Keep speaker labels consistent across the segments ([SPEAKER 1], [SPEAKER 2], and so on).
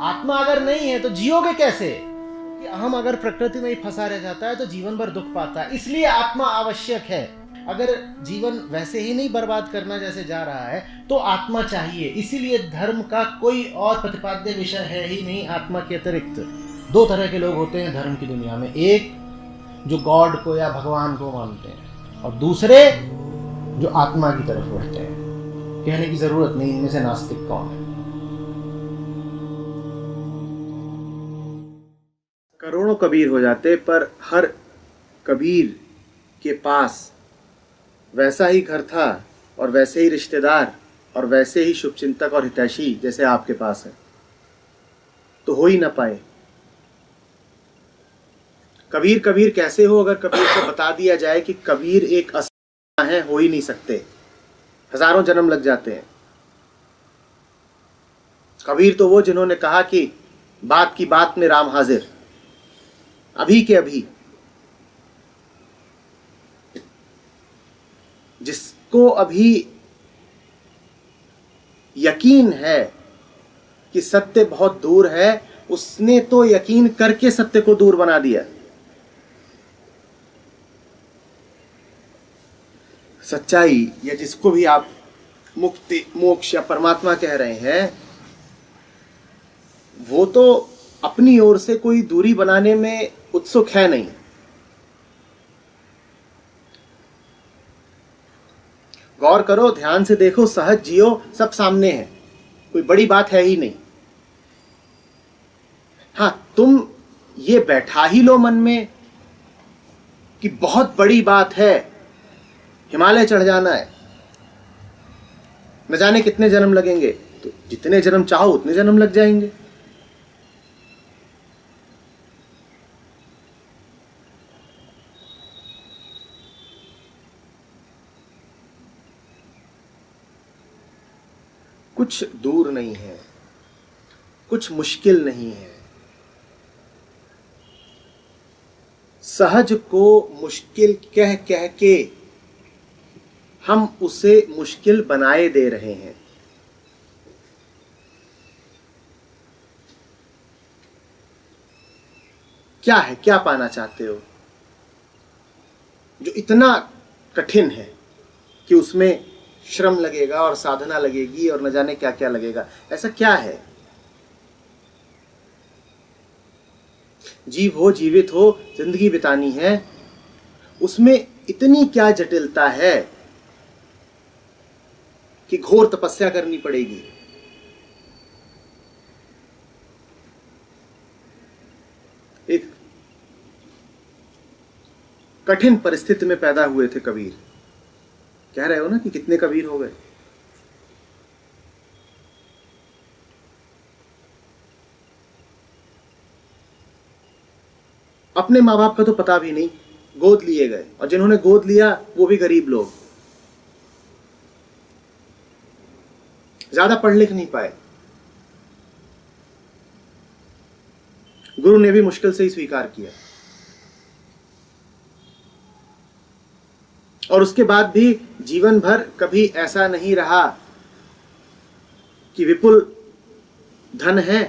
[SPEAKER 1] आत्मा अगर नहीं है तो जियोगे कैसे? कि अहम अगर प्रकृति में ही फंसा रह जाता है तो जीवन भर दुख पाता है। इसलिए आत्मा आवश्यक है। अगर जीवन वैसे ही नहीं बर्बाद करना जैसे जा रहा है तो आत्मा चाहिए। इसीलिए धर्म का कोई और प्रतिपाद्य विषय है ही नहीं आत्मा के अतिरिक्त। दो तरह के लोग होते हैं धर्म की दुनिया में, एक जो गॉड को या भगवान को मानते हैं और दूसरे जो आत्मा की तरफ बढ़ते हैं। कहने की जरूरत नहीं इनमें से नास्तिक कौन है।
[SPEAKER 2] करोड़ों कबीर हो जाते पर हर कबीर के पास वैसा ही घर था और वैसे ही रिश्तेदार और वैसे ही शुभचिंतक और हितैषी जैसे आपके पास है, तो हो ही ना पाए। कबीर कबीर कैसे हो अगर कबीर को बता दिया जाए कि कबीर एक आत्मा है, हो ही नहीं सकते। हजारों जन्म लग जाते हैं। कबीर तो वो जिन्होंने कहा कि बात की बात में राम हाजिर, अभी के अभी। जिसको अभी यकीन है कि सत्य बहुत दूर है, उसने तो यकीन करके सत्य को दूर बना दिया। सच्चाई या जिसको भी आप मुक्ति, मोक्ष या परमात्मा कह रहे हैं, वो तो अपनी ओर से कोई दूरी बनाने में उत्सुक है नहीं। गौर करो, ध्यान से देखो, सहज जियो, सब सामने है, कोई बड़ी बात है ही नहीं। हाँ, तुम ये बैठा ही लो मन में कि बहुत बड़ी बात है, हिमालय चढ़ जाना है, न जाने कितने जन्म लगेंगे। तो जितने जन्म चाहो उतने जन्म लग जाएंगे। कुछ दूर नहीं है, कुछ मुश्किल नहीं है। सहज को मुश्किल कह कह के हम उसे मुश्किल बनाए दे रहे हैं। क्या है, क्या पाना चाहते हो जो इतना कठिन है कि उसमें श्रम लगेगा और साधना लगेगी और न जाने क्या क्या लगेगा? ऐसा क्या है? जीव हो, जीवित हो, जिंदगी बितानी है, उसमें इतनी क्या जटिलता है कि घोर तपस्या करनी पड़ेगी। एक कठिन परिस्थिति में पैदा हुए थे कबीर। कह रहे हो ना कि कितने कबीर हो गए। अपने माँ बाप का तो पता भी नहीं, गोद लिए गए, और जिन्होंने गोद लिया वो भी गरीब लोग, ज्यादा पढ़ लिख नहीं पाए। गुरु ने भी मुश्किल से ही स्वीकार किया, और उसके बाद भी जीवन भर कभी ऐसा नहीं रहा कि विपुल धन है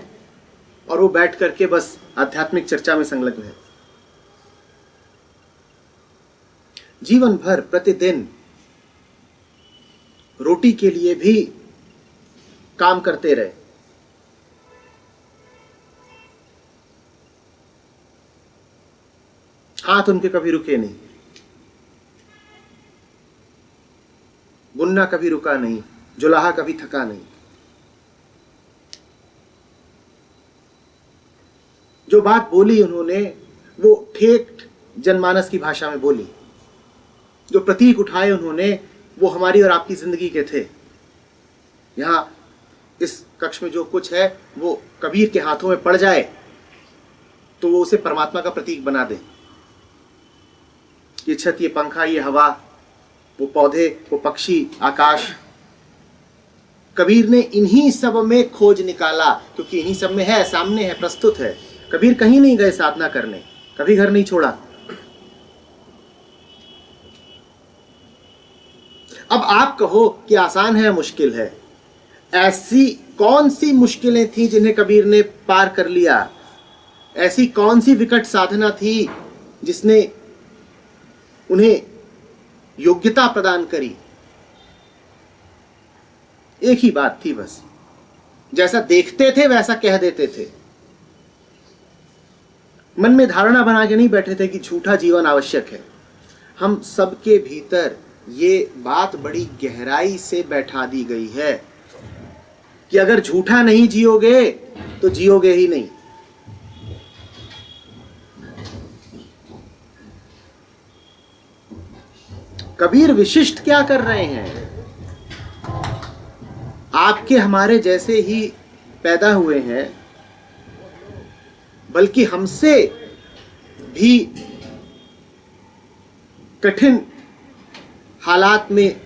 [SPEAKER 2] और वो बैठ करके बस आध्यात्मिक चर्चा में संलग्न है। जीवन भर प्रतिदिन रोटी के लिए भी काम करते रहे। हाथ उनके कभी रुके नहीं, बुनना कभी रुका नहीं, जुलाहा कभी थका नहीं। जो बात बोली उन्होंने वो ठेठ जनमानस की भाषा में बोली। जो प्रतीक उठाए उन्होंने वो हमारी और आपकी जिंदगी के थे। यहां इस कक्ष में जो कुछ है वो कबीर के हाथों में पड़ जाए तो वो उसे परमात्मा का प्रतीक बना दे। ये छत, ये पंखा, ये हवा, वो पौधे, वो पक्षी, आकाश, कबीर ने इन्हीं सब में खोज निकाला, क्योंकि इन्हीं सब में है, सामने है, प्रस्तुत है। कबीर कहीं नहीं गए साधना करने, कभी घर नहीं छोड़ा। अब आप कहो कि आसान है, मुश्किल है, ऐसी कौन सी मुश्किलें थी जिन्हें कबीर ने पार कर लिया, ऐसी कौन सी विकट साधना थी जिसने उन्हें योग्यता प्रदान करी। एक ही बात थी बस, जैसा देखते थे वैसा कह देते थे। मन में धारणा बना के नहीं बैठे थे कि झूठा जीवन आवश्यक है। हम सबके भीतर ये बात बड़ी गहराई से बैठा दी गई है कि अगर झूठा नहीं जियोगे तो जियोगे ही नहीं। कबीर विशिष्ट क्या कर रहे हैं? आपके हमारे जैसे ही पैदा हुए हैं, बल्कि हमसे भी कठिन हालात में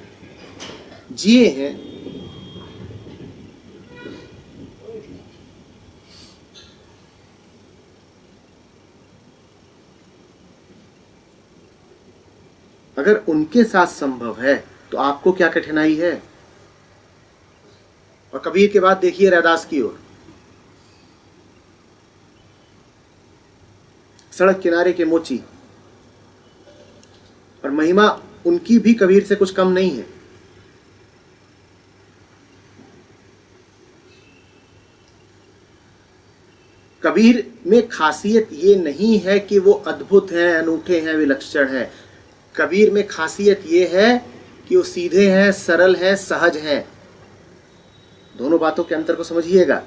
[SPEAKER 2] जिए हैं। अगर उनके साथ संभव है तो आपको क्या कठिनाई है? और कबीर के बाद देखिए रैदास की ओर। सड़क किनारे के मोची, और महिमा उनकी भी कबीर से कुछ कम नहीं है। कबीर में खासियत ये नहीं है कि वो अद्भुत हैं, अनूठे हैं, विलक्षण हैं। कबीर में खासियत ये है कि वो सीधे हैं, सरल हैं, सहज हैं। दोनों बातों के अंतर को समझिएगा।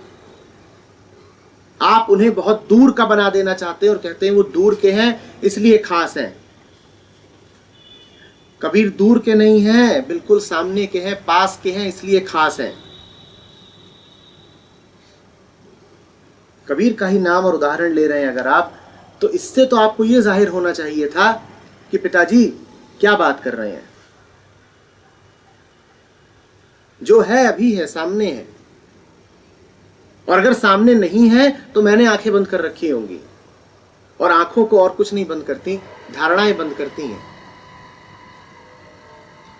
[SPEAKER 2] आप उन्हें बहुत दूर का बना देना चाहते हैं और कहते हैं वो दूर के हैं इसलिए खास हैं। कबीर दूर के नहीं हैं, बिल्कुल सामने के हैं, पास के हैं, इसलिए खास हैं। कबीर का ही नाम और उदाहरण ले रहे हैं अगर आप, तो इससे तो आपको यह जाहिर होना चाहिए था कि पिताजी क्या बात कर रहे हैं। जो है अभी है, सामने है, और अगर सामने नहीं है तो मैंने आंखें बंद कर रखी होंगी। और आंखों को और कुछ नहीं बंद करती, धारणाएं बंद करती हैं।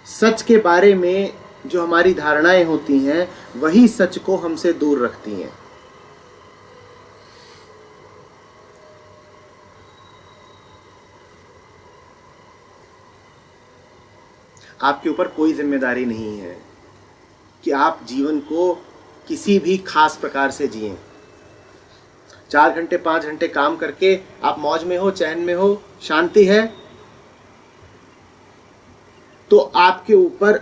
[SPEAKER 2] सच के बारे में जो हमारी धारणाएं होती हैं वही सच को हमसे दूर रखती हैं। आपके ऊपर कोई जिम्मेदारी नहीं है कि आप जीवन को किसी भी खास प्रकार से जिएं। 4 घंटे 5 घंटे काम करके आप मौज में हो, चैन में हो, शांति है, तो आपके ऊपर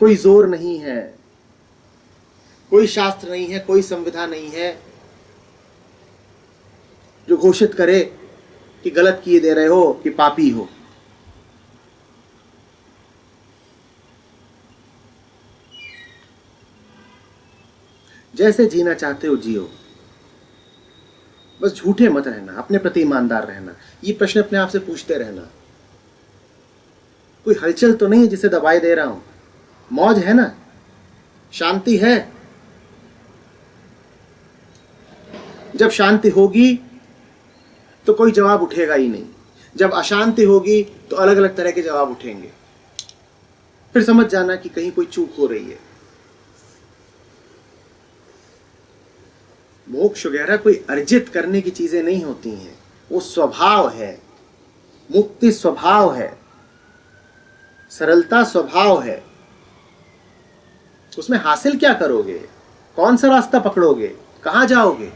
[SPEAKER 2] कोई जोर नहीं है, कोई शास्त्र नहीं है, कोई संविधान नहीं है जो घोषित करे कि गलत किए दे रहे हो, कि पापी हो। जैसे जीना चाहते हो जियो, बस झूठे मत रहना, अपने प्रति ईमानदार रहना। ये प्रश्न अपने आप से पूछते रहना, कोई हलचल तो नहीं है जिसे दबाए दे रहा हूं? मौज है ना, शांति है? जब शांति होगी तो कोई जवाब उठेगा ही नहीं। जब अशांति होगी तो अलग अलग तरह के जवाब उठेंगे। फिर समझ जाना कि कहीं कोई चूक हो रही है। मोक्ष वगैरह कोई अर्जित करने की चीजें नहीं होती हैं, वो स्वभाव है। मुक्ति स्वभाव है, सरलता स्वभाव है। उसमें हासिल क्या करोगे? कौन सा रास्ता पकड़ोगे? कहां जाओगे?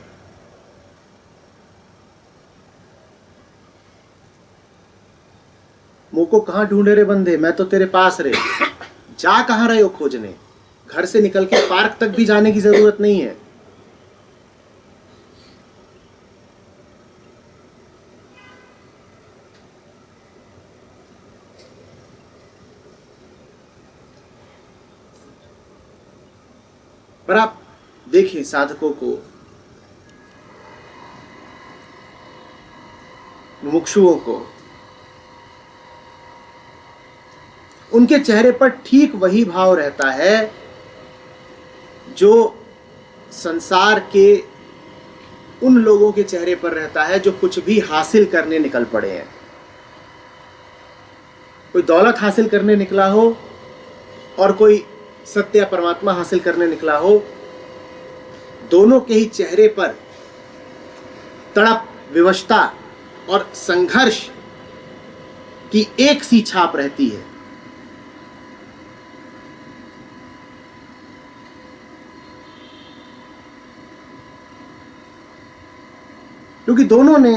[SPEAKER 2] मुंह को कहां ढूंढे रे बंदे, मैं तो तेरे पास रे। जा कहां रहे हो खोजने? घर से निकल के पार्क तक भी जाने की जरूरत नहीं है। पर आप देखिए साधकों को, मुमुक्षुओं को, उनके चेहरे पर ठीक वही भाव रहता है जो संसार के उन लोगों के चेहरे पर रहता है जो कुछ भी हासिल करने निकल पड़े हैं। कोई दौलत हासिल करने निकला हो और कोई सत्य परमात्मा हासिल करने निकला हो, दोनों के ही चेहरे पर तड़प, विवशता और संघर्ष की एक सी छाप रहती है। क्योंकि दोनों ने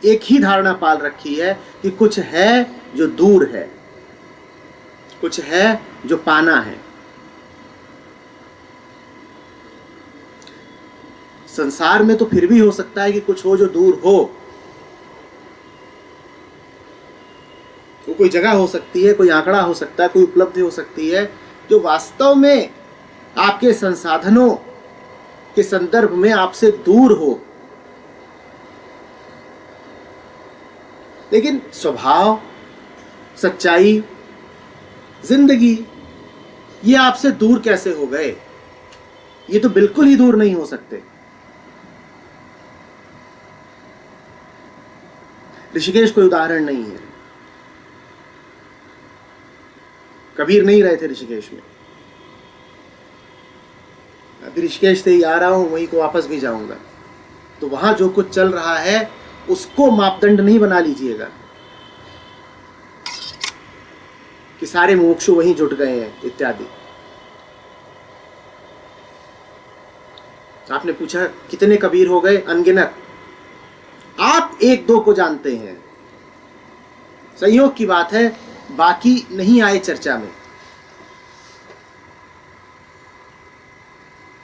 [SPEAKER 2] एक ही धारणा पाल रखी है कि कुछ है जो दूर है, कुछ है जो पाना है। संसार में तो फिर भी हो सकता है कि कुछ हो जो दूर हो, वो कोई जगह हो सकती है, कोई आंकड़ा हो सकता है, कोई उपलब्धि हो सकती है जो वास्तव में आपके संसाधनों के संदर्भ में आपसे दूर हो, लेकिन स्वभाव, सच्चाई, जिंदगी ये आपसे दूर कैसे हो गए? ये तो बिल्कुल ही दूर नहीं हो सकते। ऋषिकेश कोई उदाहरण नहीं है। कबीर नहीं रहे थे ऋषिकेश में। अभी ऋषिकेश से ही आ रहा हूं, वहीं को वापस भी जाऊंगा। तो वहां जो कुछ चल रहा है उसको मापदंड नहीं बना लीजिएगा कि सारे मोक्षु वहीं जुट गए हैं इत्यादि। आपने पूछा कितने कबीर हो गए? अनगिनत। आप एक दो को जानते हैं, संयोग की बात है, बाकी नहीं आए चर्चा में।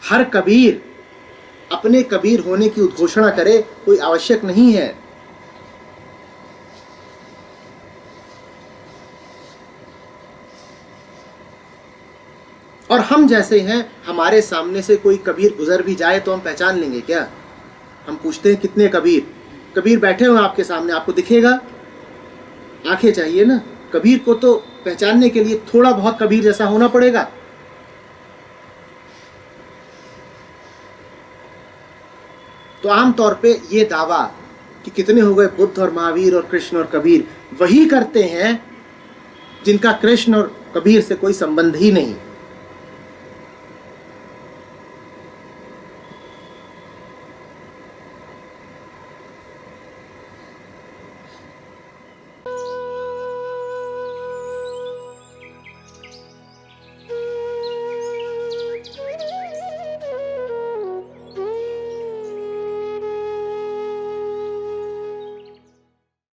[SPEAKER 2] हर कबीर अपने कबीर होने की उद्घोषणा करे कोई आवश्यक नहीं है। और हम जैसे हैं, हमारे सामने से कोई कबीर गुजर भी जाए तो हम पहचान लेंगे क्या? हम पूछते हैं कितने कबीर? कबीर बैठे हुए आपके सामने, आपको दिखेगा? आंखें चाहिए ना। कबीर को तो पहचानने के लिए थोड़ा बहुत कबीर जैसा होना पड़ेगा। तो आमतौर पे ये दावा कि कितने हो गए बुद्ध और महावीर और कृष्ण और कबीर, वही करते हैं जिनका कृष्ण और कबीर से कोई संबंध ही नहीं।